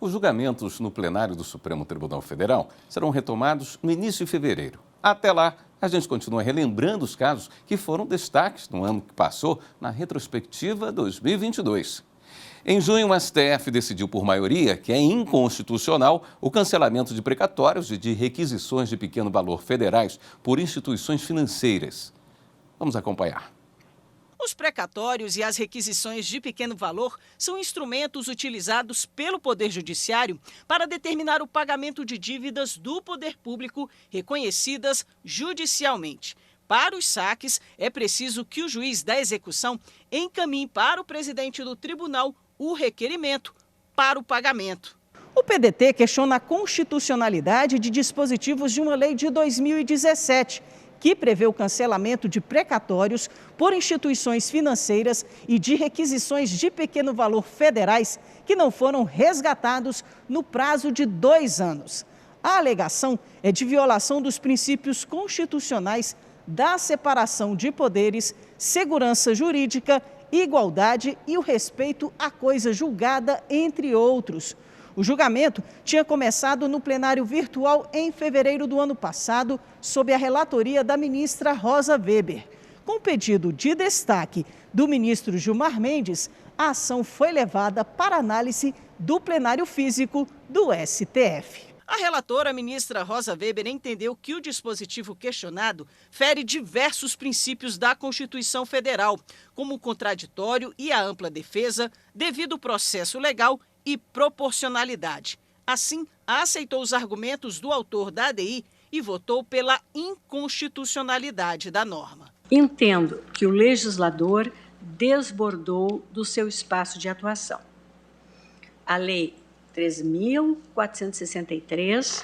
Os julgamentos no plenário do Supremo Tribunal Federal serão retomados no início de fevereiro. Até lá, a gente continua relembrando os casos que foram destaques no ano que passou na retrospectiva 2022. Em junho, o STF decidiu por maioria que é inconstitucional o cancelamento de precatórios e de requisições de pequeno valor federais por instituições financeiras. Vamos acompanhar. Os precatórios e as requisições de pequeno valor são instrumentos utilizados pelo Poder Judiciário para determinar o pagamento de dívidas do poder público reconhecidas judicialmente. Para os saques, é preciso que o juiz da execução encaminhe para o presidente do tribunal o requerimento para o pagamento. O PDT questiona a constitucionalidade de dispositivos de uma lei de 2017, que prevê o cancelamento de precatórios por instituições financeiras e de requisições de pequeno valor federais que não foram resgatados no prazo de 2 anos. A alegação é de violação dos princípios constitucionais da separação de poderes, segurança jurídica, igualdade e o respeito à coisa julgada, entre outros. O julgamento tinha começado no plenário virtual em fevereiro do ano passado, sob a relatoria da ministra Rosa Weber. Com pedido de destaque do ministro Gilmar Mendes, a ação foi levada para análise do plenário físico do STF. A relatora, ministra Rosa Weber, entendeu que o dispositivo questionado fere diversos princípios da Constituição Federal, como o contraditório e a ampla defesa, devido processo legal e proporcionalidade. Assim, aceitou os argumentos do autor da ADI e votou pela inconstitucionalidade da norma. Entendo que o legislador desbordou do seu espaço de atuação. A Lei 13.463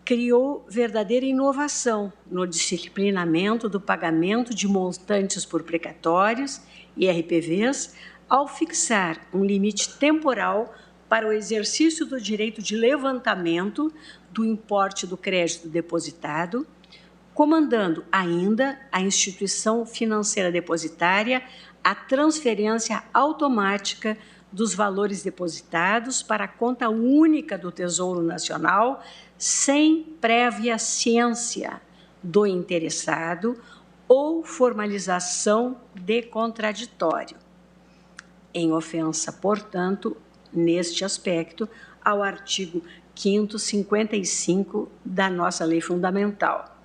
criou verdadeira inovação no disciplinamento do pagamento de montantes por precatórios e RPVs, ao fixar um limite temporal para o exercício do direito de levantamento do importe do crédito depositado, comandando ainda a instituição financeira depositária a transferência automática dos valores depositados para a conta única do Tesouro Nacional, sem prévia ciência do interessado ou formalização de contraditório, em ofensa, portanto, neste aspecto, ao artigo 5º, 55 da nossa Lei Fundamental.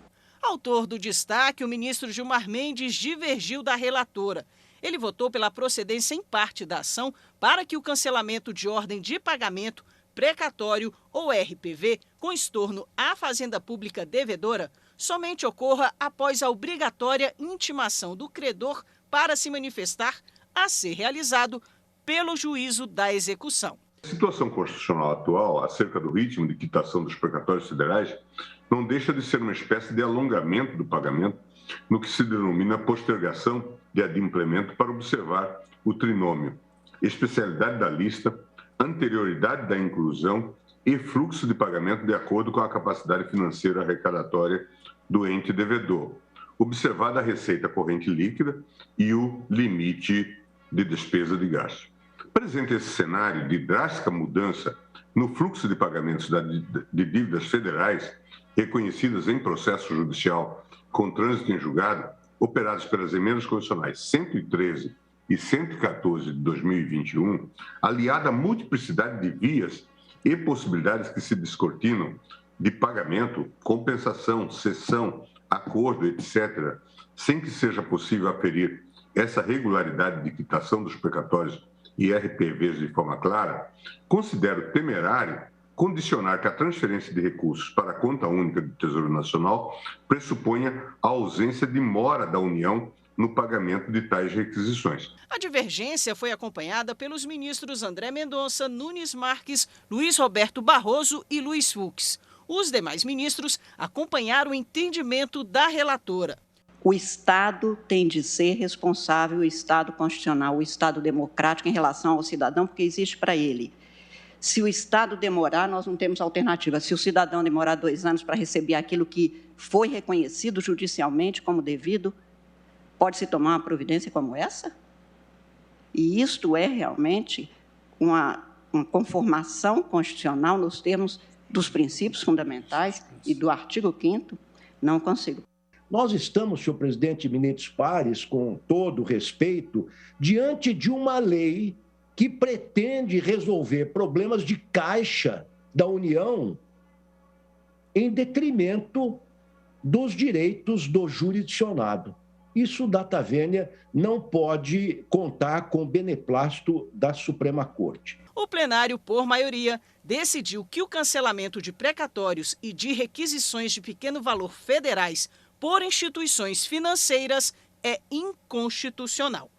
Autor do destaque, o ministro Gilmar Mendes divergiu da relatora. Ele votou pela procedência em parte da ação para que o cancelamento de ordem de pagamento, precatório ou RPV com estorno à Fazenda Pública devedora somente ocorra após a obrigatória intimação do credor para se manifestar, a ser realizado pelo juízo da execução. A situação constitucional atual, acerca do ritmo de quitação dos precatórios federais, não deixa de ser uma espécie de alongamento do pagamento no que se denomina postergação de adimplemento para observar o trinômio, especialidade da lista, anterioridade da inclusão e fluxo de pagamento de acordo com a capacidade financeira arrecadatória do ente devedor, observada a receita corrente líquida e o limite de despesa de gasto. Presente esse cenário de drástica mudança no fluxo de pagamentos de dívidas federais reconhecidas em processo judicial com trânsito em julgado, operados pelas emendas constitucionais 113 e 114 de 2021, aliada à multiplicidade de vias e possibilidades que se descortinam de pagamento, compensação, cessão, acordo, etc., sem que seja possível aferir essa regularidade de quitação dos precatórios e RPVs de forma clara, considero temerário condicionar que a transferência de recursos para a conta única do Tesouro Nacional pressuponha a ausência de mora da União no pagamento de tais requisições. A divergência foi acompanhada pelos ministros André Mendonça, Nunes Marques, Luiz Roberto Barroso e Luiz Fux. Os demais ministros acompanharam o entendimento da relatora. O Estado tem de ser responsável, o Estado constitucional, o Estado democrático em relação ao cidadão, porque existe para ele. Se o Estado demorar, nós não temos alternativa. Se o cidadão demorar 2 anos para receber aquilo que foi reconhecido judicialmente como devido, pode-se tomar uma providência como essa? E isto é realmente uma conformação constitucional nos termos dos princípios fundamentais e do artigo 5º, não consigo. Nós estamos, senhor presidente Menezes Pares, com todo respeito, diante de uma lei que pretende resolver problemas de caixa da União em detrimento dos direitos do jurisdicionado. Isso, data vênia, não pode contar com o beneplácito da Suprema Corte. O plenário, por maioria, decidiu que o cancelamento de precatórios e de requisições de pequeno valor federais por instituições financeiras é inconstitucional.